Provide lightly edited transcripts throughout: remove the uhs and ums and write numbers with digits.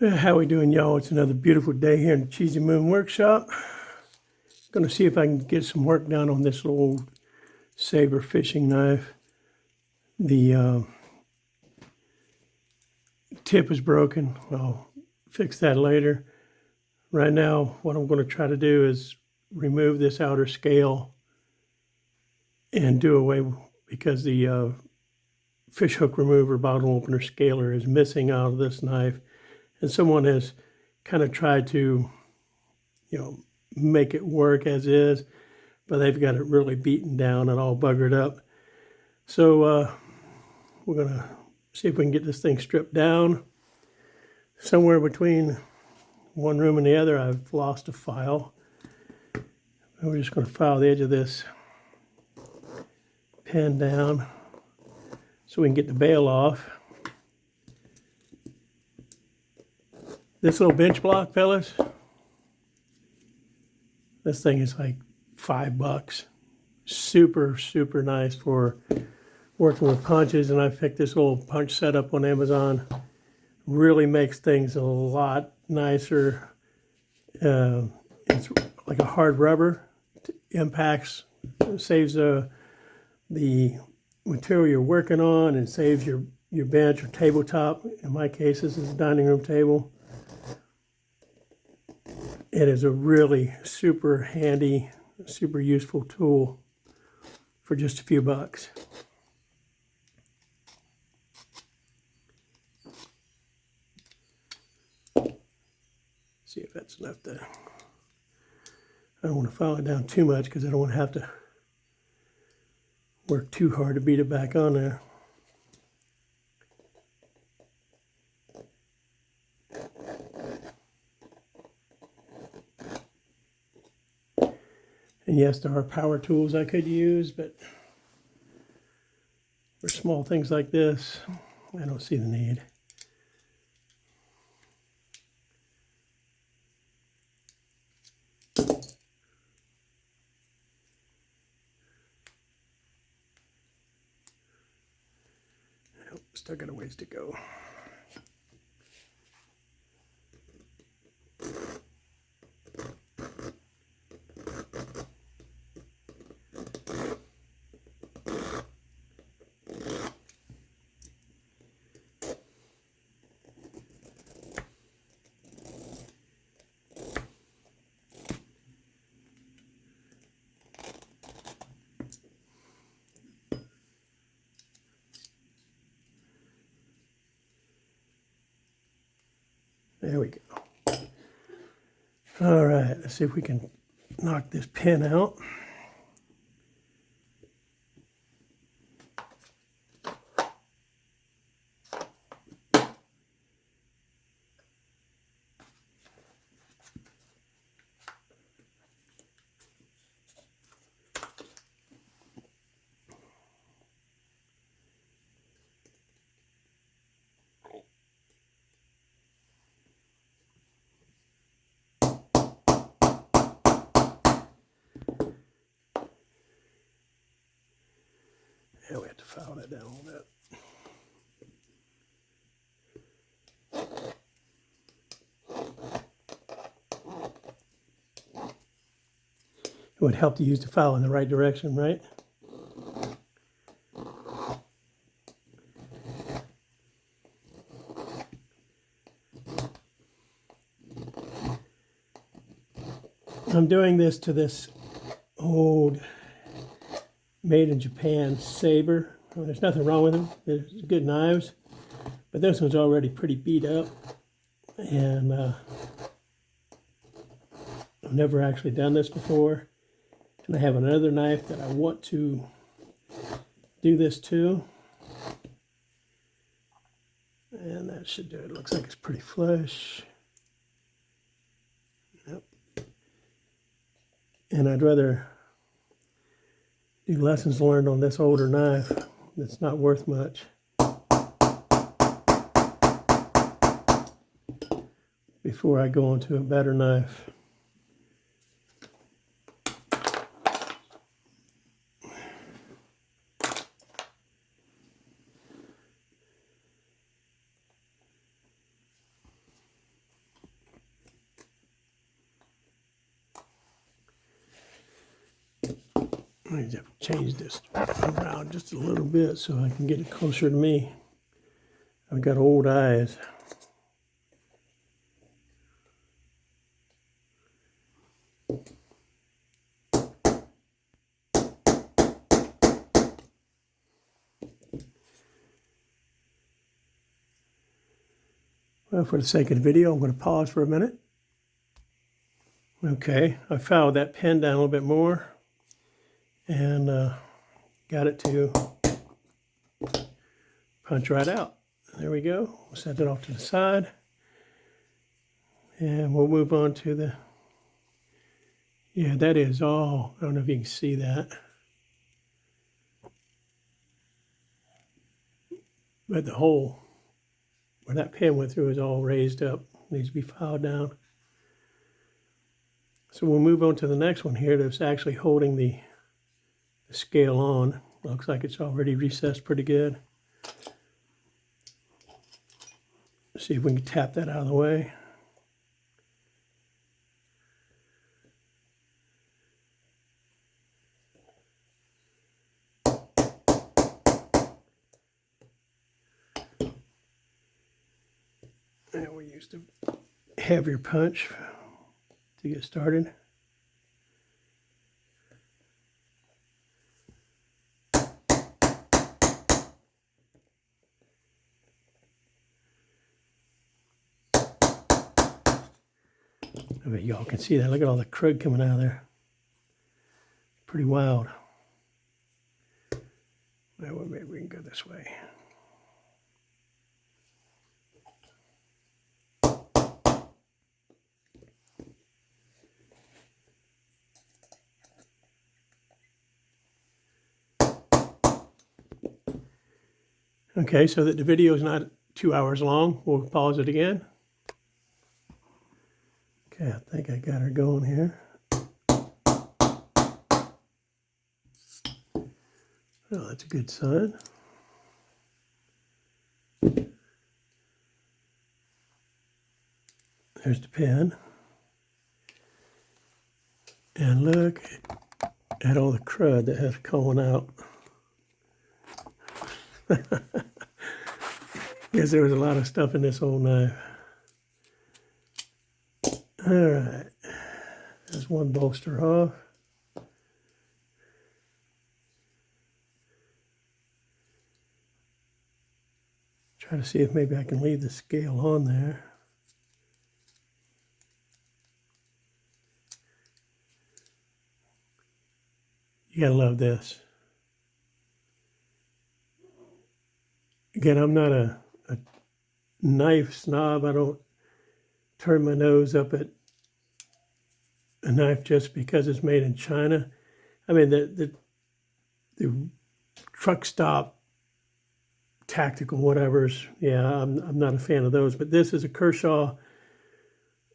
How we doing, y'all? It's another beautiful day here in the Cheesymoon workshop. Gonna see if I can get some work done on this little saber fishing knife. The tip is broken. I'll fix that later. Right now, what I'm going to try to do is remove this outer scale and do away because the fish hook remover bottle opener scaler is missing out of this knife, and someone has kind of tried to, make it work as is, but they've got it really beaten down and all buggered up. So we're gonna see if we can get this thing stripped down. Somewhere between one room and the other, I've lost a file. And we're just gonna file the edge of this pen down so we can get the bail off. This little bench block, fellas, this thing is like $5. Super, super nice for working with punches. And I picked this little punch set up on Amazon. Really makes things a lot nicer. It's like a hard rubber. Impacts, saves the material you're working on, and saves your bench or tabletop. In my case, this is a dining room table. It is a really super handy, super useful tool for just a few bucks. See if that's enough to, I don't want to file it down too much because I don't want to have to work too hard to beat it back on there. And yes, there are power tools I could use, but for small things like this, I don't see the need. Still got a ways to go. There we go. All right, let's see if we can knock this pin out. Yeah, we have to file that down a little bit. It would help to use the file in the right direction, right? I'm doing this to this old made in Japan saber. Well, there's nothing wrong with them. They're good knives, but this one's already pretty beat up, and I've never actually done this before. And I have another knife that I want to do this to, and that should do it. It looks like it's pretty flush. Yep. And I'd rather do lessons learned on this older knife that's not worth much before I go on to a better knife. I need to change this around just a little bit so I can get it closer to me. I've got old eyes. Well, for the sake of the video, I'm going to pause for a minute. Okay, I fouled that pen down a little bit more and got it to punch right out. There we go. We'll set it off to the side. And we'll move on to the, yeah, that is all. I don't know if you can see that. But the hole where that pen went through is all raised up. Needs to be filed down. So we'll move on to the next one here that's actually holding the scale on. Looks like it's already recessed pretty good. See if we can tap that out of the way. And we used a heavier punch to get started. I bet y'all can see that. Look at all the crud coming out of there. Pretty wild. Well, maybe we can go this way. Okay, so that the video is not 2 hours long, we'll pause it again. Okay, I think I got her going here. Oh, that's a good sign. There's the pen. And look at all the crud that has fallen out. Guess there was a lot of stuff in this old knife. All right, there's one bolster off. Try to see if maybe I can leave the scale on there. You gotta love this. Again, I'm not a knife snob. I don't turn my nose up at a knife just because it's made in China. I mean, the truck stop tactical whatevers, yeah, I'm not a fan of those. But this is a Kershaw.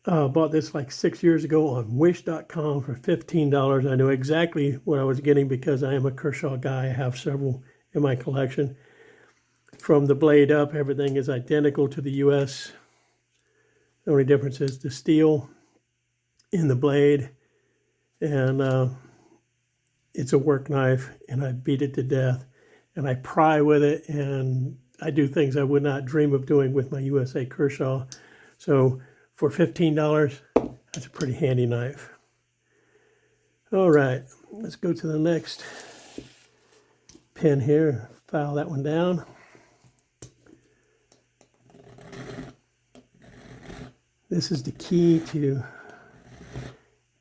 Bought this like 6 years ago on wish.com for $15. I knew exactly what I was getting because I am a Kershaw guy. I have several in my collection. From the blade up, everything is identical to the US. The only difference is the steel in the blade. And it's a work knife, and I beat it to death. And I pry with it, and I do things I would not dream of doing with my USA Kershaw. So for $15, that's a pretty handy knife. All right, let's go to the next pin here. File that one down. This is the key to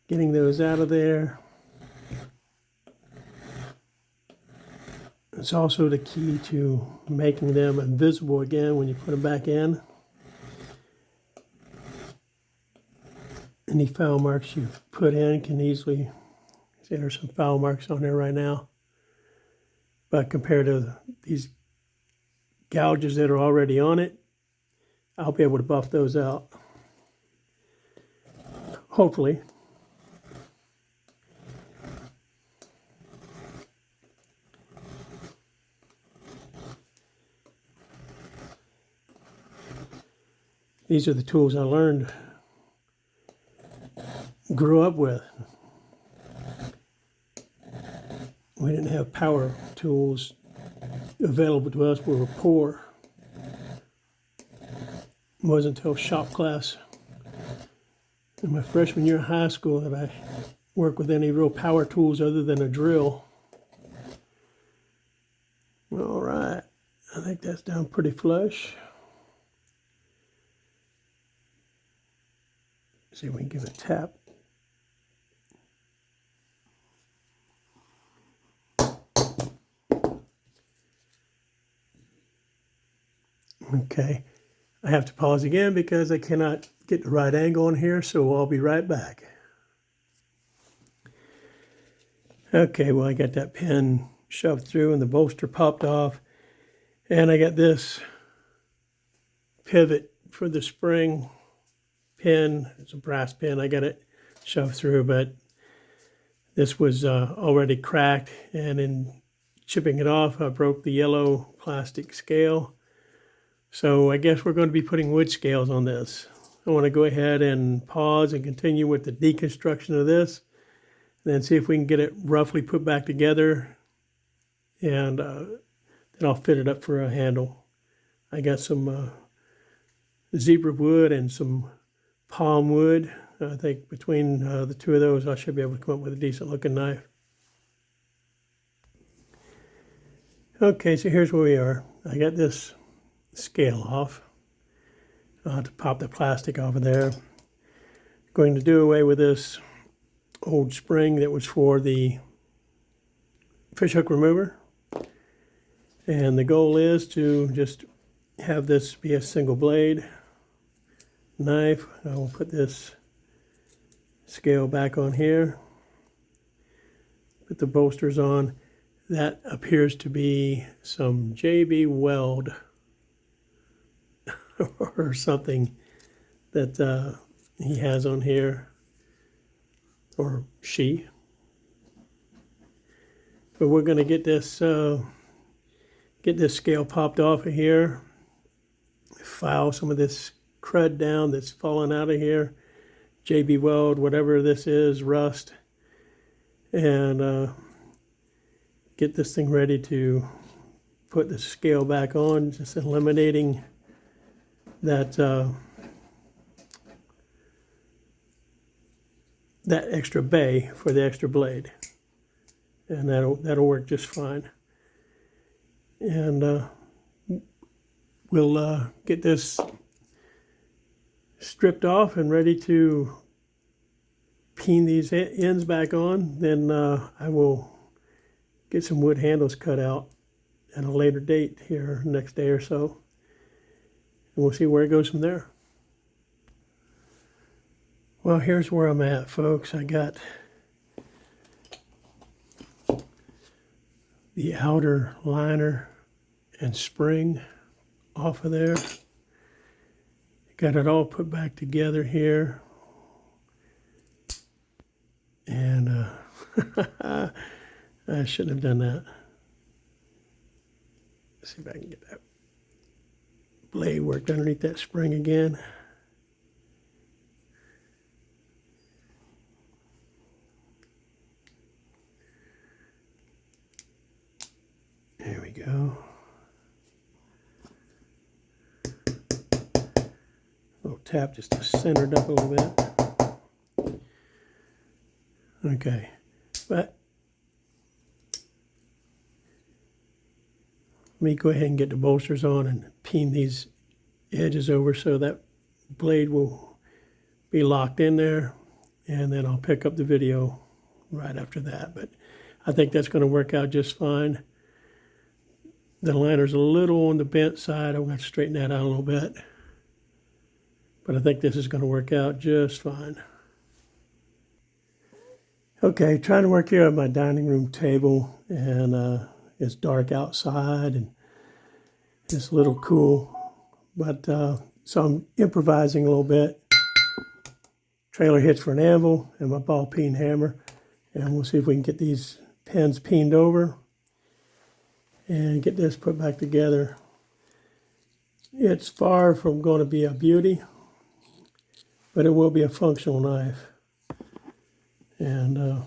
getting those out of there. It's also the key to making them invisible again when you put them back in. Any foul marks you put in can easily, see there's some foul marks on there right now. But compared to these gouges that are already on it, I'll be able to buff those out. Hopefully. These are the tools I learned, grew up with. we didn't have power tools available to us. We were poor. It wasn't until shop class in my freshman year of high school that I worked with any real power tools other than a drill. All right, I think that's down pretty flush. See if we can give it a tap. Okay, I have to pause again because I cannot get the right angle on here, so I'll be right back. Okay, well, I got that pin shoved through and the bolster popped off, and I got this pivot for the spring pin. It's a brass pin. I got it shoved through, but this was already cracked, and in chipping it off, I broke the yellow plastic scale. So I guess we're going to be putting wood scales on this. I want to go ahead and pause and continue with the deconstruction of this, and then see if we can get it roughly put back together, and then I'll fit it up for a handle. I got some zebra wood and some palm wood. I think between the two of those, I should be able to come up with a decent looking knife. Okay, so here's where we are. I got this scale off to pop the plastic off of there. Going to do away with this old spring that was for the fishhook remover, and the goal is to just have this be a single blade knife. I will put this scale back on here, put the bolsters on. That appears to be some JB Weld or something that he has on here, or she. But we're going to get this scale popped off of here, file some of this crud down that's fallen out of here, JB Weld, whatever this is, rust, and get this thing ready to put the scale back on, just eliminating that that extra bay for the extra blade, and that'll work just fine. And we'll get this stripped off and ready to peen these ends back on. Then I will get some wood handles cut out at a later date here, next day or so, and we'll see where it goes from there. Well, here's where I'm at, folks. I got the outer liner and spring off of there. Got it all put back together here. And I shouldn't have done that. Let's see if I can get that blade worked underneath that spring again. There we go. Little tap just to center it up a little bit. Okay, but let me go ahead and get the bolsters on and peen these edges over so that blade will be locked in there, and then I'll pick up the video right after that. But I think that's going to work out just fine. The liner's a little on the bent side. I'm going to straighten that out a little bit. But I think this is going to work out just fine. Okay, trying to work here at my dining room table, and it's dark outside and it's a little cool. But so I'm improvising a little bit. Trailer hitch for an anvil and my ball peen hammer. And we'll see if we can get these pins peened over and get this put back together. It's far from going to be a beauty, but it will be a functional knife. And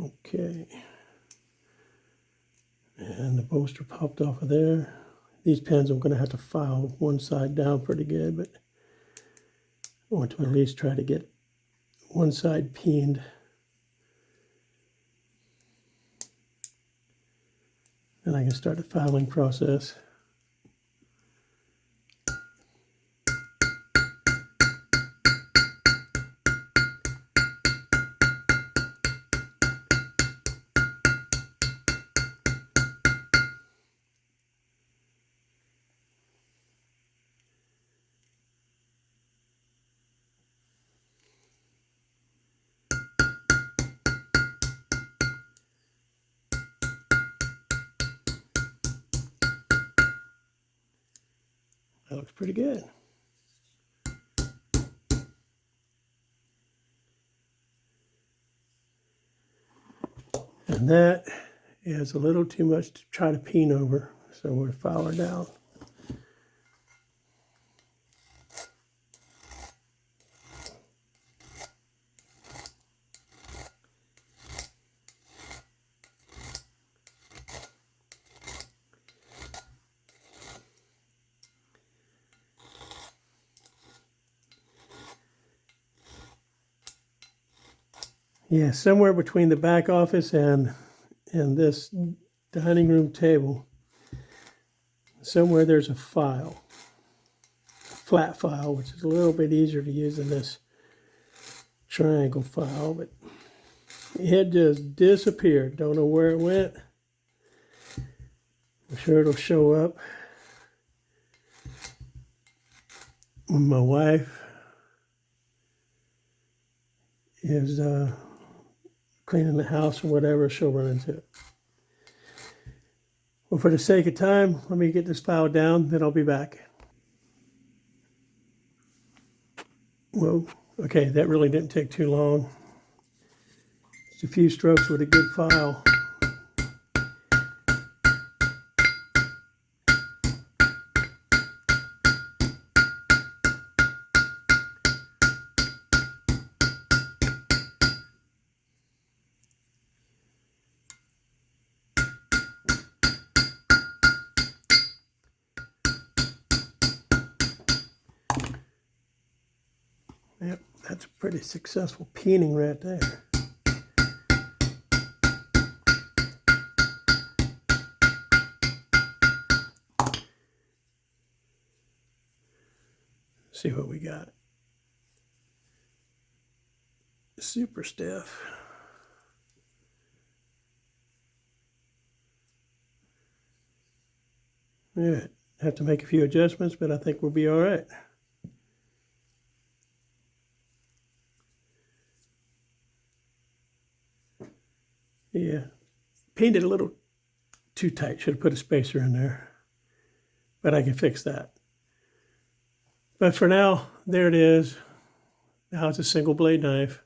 Okay. And the bolster popped off of there. These pins I'm going to have to file one side down pretty good, but I want to at least try to get one side peened. Then I can start the filing process. That looks pretty good. And that is a little too much to try to peen over, so we'll file her down. Yeah, somewhere between the back office and this dining room table, somewhere there's a file, flat file, which is a little bit easier to use than this triangle file, but it just disappeared. Don't know where it went. I'm sure it'll show up when my wife is cleaning the house or whatever. She'll run into it. Well, for the sake of time, let me get this file down, then I'll be back. Well, okay, that really didn't take too long. Just a few strokes with a good file. Yep, that's a pretty successful peening right there. See what we got. Super stiff. Yeah, have to make a few adjustments, but I think we'll be all right. Yeah, peened it a little too tight. Should have put a spacer in there, but I can fix that. But for now, there it is. Now it's a single blade knife.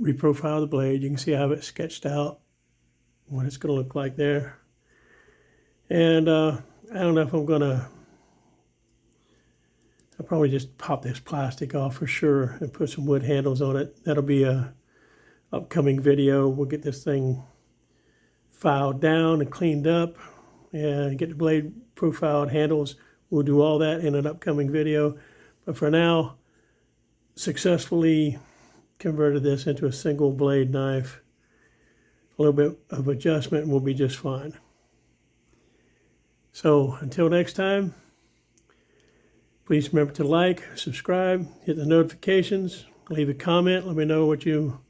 Reprofile the blade. You can see I have it sketched out, what it's going to look like there. And I don't know if I'm going to, I'll probably just pop this plastic off for sure and put some wood handles on it. That'll be a upcoming video. We'll get this thing filed down and cleaned up and get the blade profiled handles. We'll do all that in an upcoming video. But for now, successfully converted this into a single blade knife. A little bit of adjustment and we'll be just fine. So until next time, please remember to like, subscribe, hit the notifications, leave a comment. Let me know what you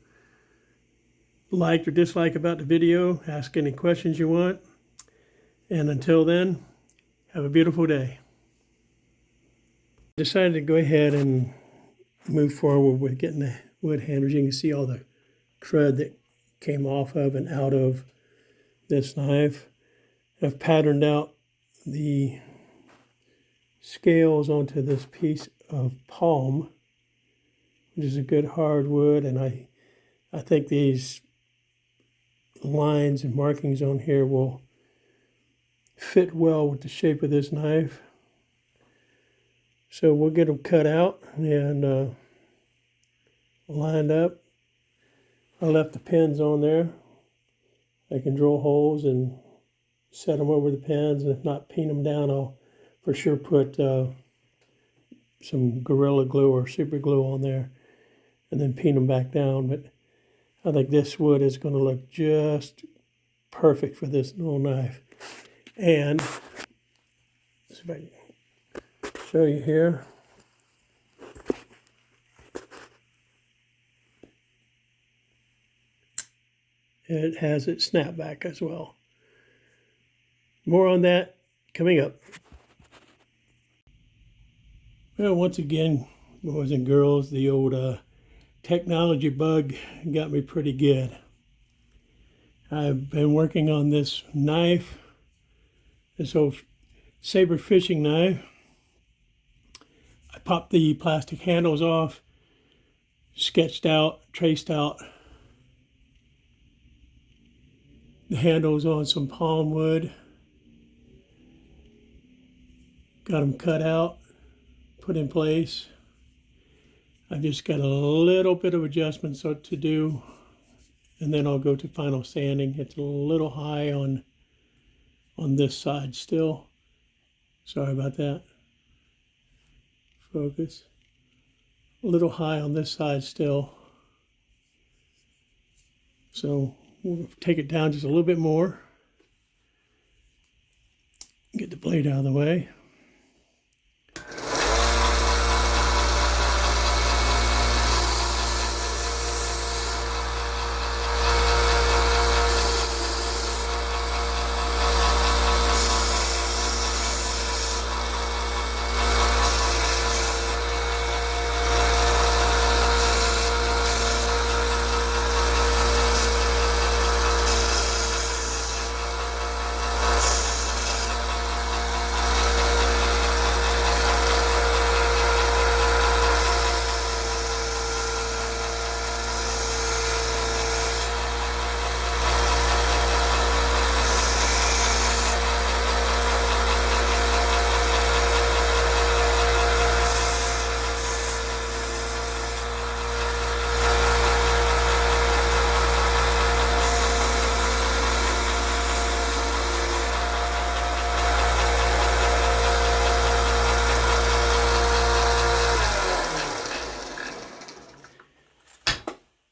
liked or disliked about the video. Ask any questions you want. And until then, have a beautiful day. Decided to go ahead and move forward with getting the wood handles. You can see all the crud that came off of and out of this knife. I've patterned out the scales onto this piece of palm, which is a good hardwood, and I think these lines and markings on here will fit well with the shape of this knife. So we'll get them cut out and lined up. I left the pins on there. I can drill holes and set them over the pins, and if not, peen them down. I'll for sure put some Gorilla Glue or Super Glue on there and then peen them back down. But I think this wood is going to look just perfect for this little knife. And if I can show you here. It has its snapback as well. More on that coming up. Well, once again, boys and girls, the old technology bug got me pretty good. I've been working on this knife, this old saber fishing knife. I popped the plastic handles off, sketched out, traced out the handles on some palm wood, got them cut out, put in place. I've just got a little bit of adjustments to do, and then I'll go to final sanding. It's a little high on this side still. Sorry about that. Focus. A little high on this side still. So we'll take it down just a little bit more. Get the blade out of the way.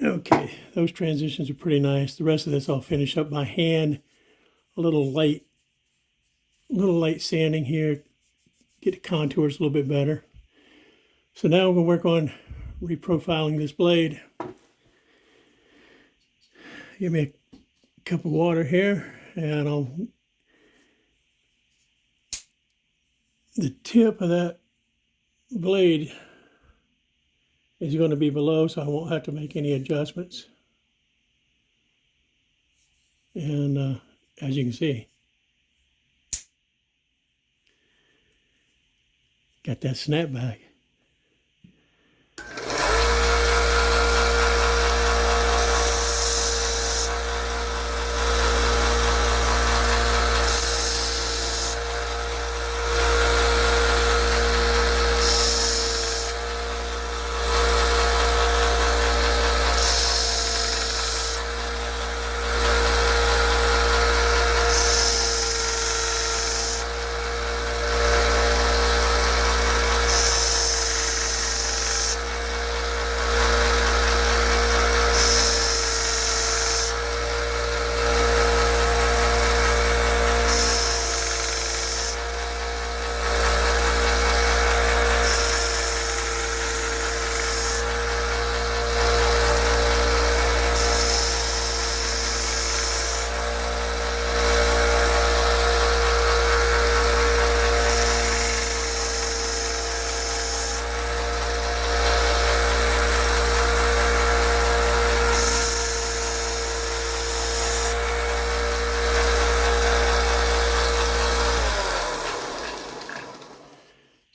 Okay, those transitions are pretty nice. The rest of this I'll finish up by hand. A little light sanding here, get the contours a little bit better. So now I'm going to work on reprofiling this blade. Give me a cup of water here, and the tip of that blade is going to be below, so I won't have to make any adjustments. And as you can see, got that snapback.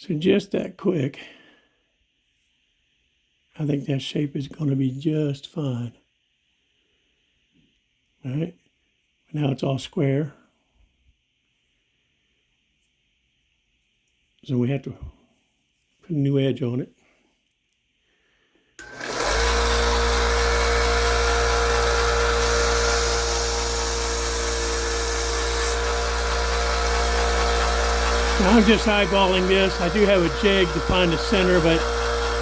So just that quick, I think that shape is going to be just fine. All right, now it's all square. So we have to put a new edge on it. I'm just eyeballing this. I do have a jig to find the center, but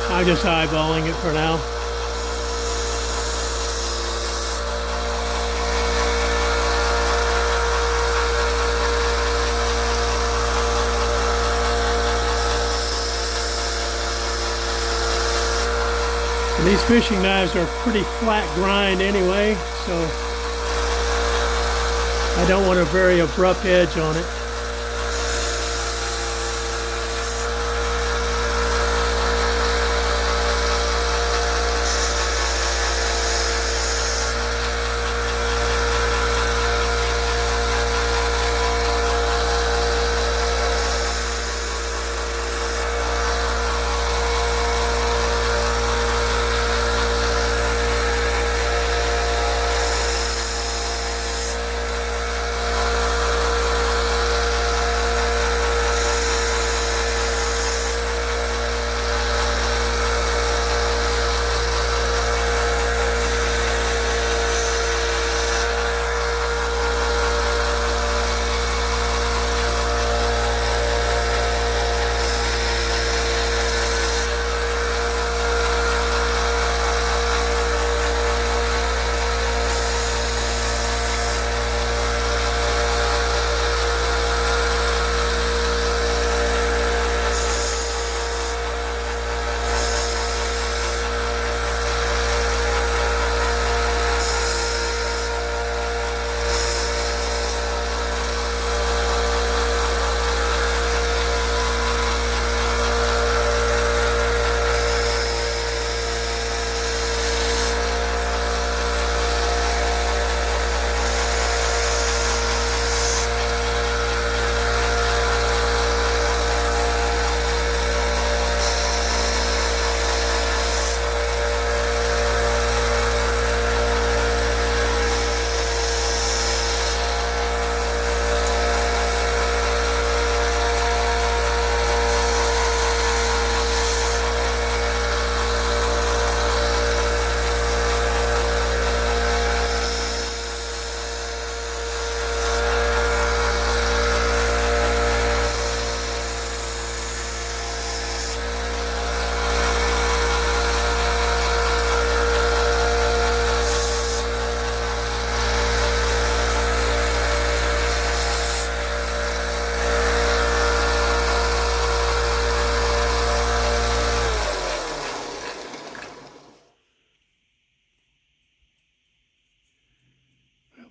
I'm just eyeballing it for now. And these fishing knives are pretty flat grind anyway, so I don't want a very abrupt edge on it.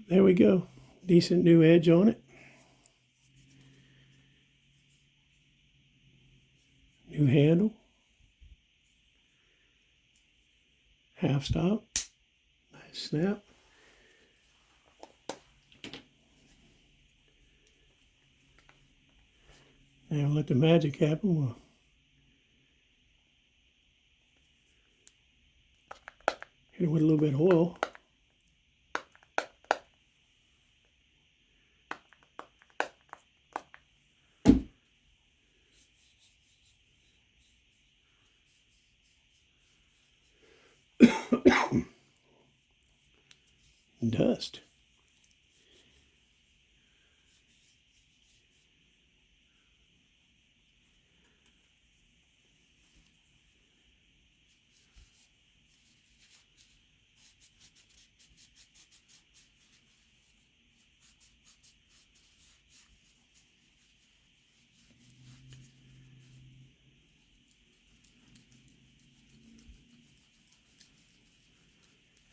There we go. Decent new edge on it. New handle. Half stop. Nice snap. Now let the magic happen. We'll hit it with a little bit of oil. Dust.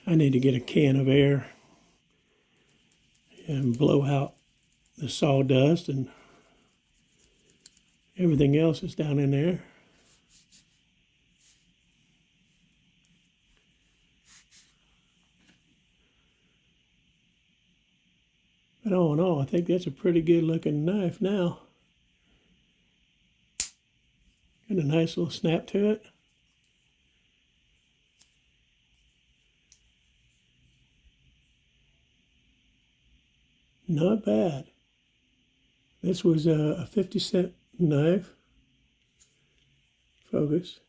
I need to get a can of air and blow out the sawdust and everything else is down in there. But all in all, I think that's a pretty good looking knife now. Got a nice little snap to it. Not bad. This was a 50-cent knife. Focus.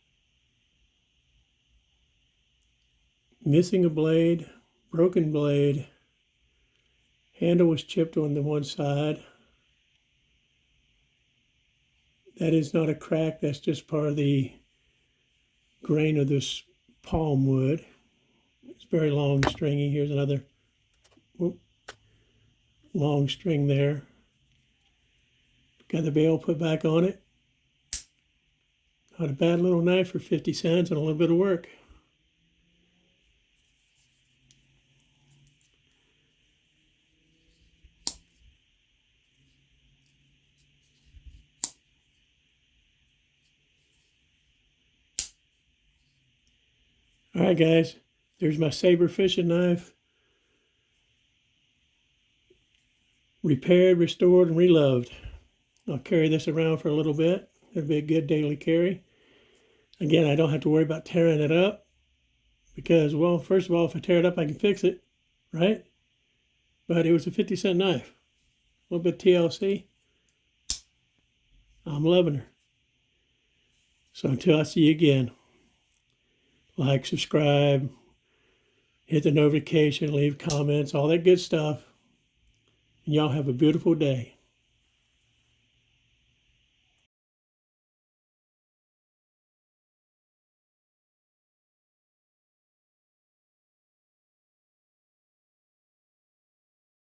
Missing a blade, broken blade. Handle was chipped on the one side. That is not a crack. That's just part of the grain of this palm wood. It's very long, stringy. Here's another long string there. Got the bail put back on it. Not a bad little knife for 50 cents and a little bit of work. All right, guys, there's my saber fishing knife. Repaired, restored, and reloved. I'll carry this around for a little bit. It'll be a good daily carry. Again, I don't have to worry about tearing it up because, well, first of all, if I tear it up, I can fix it, right? But it was a 50-cent knife. A little bit TLC. I'm loving her. So until I see you again, like, subscribe, hit the notification, leave comments, all that good stuff. And y'all have a beautiful day.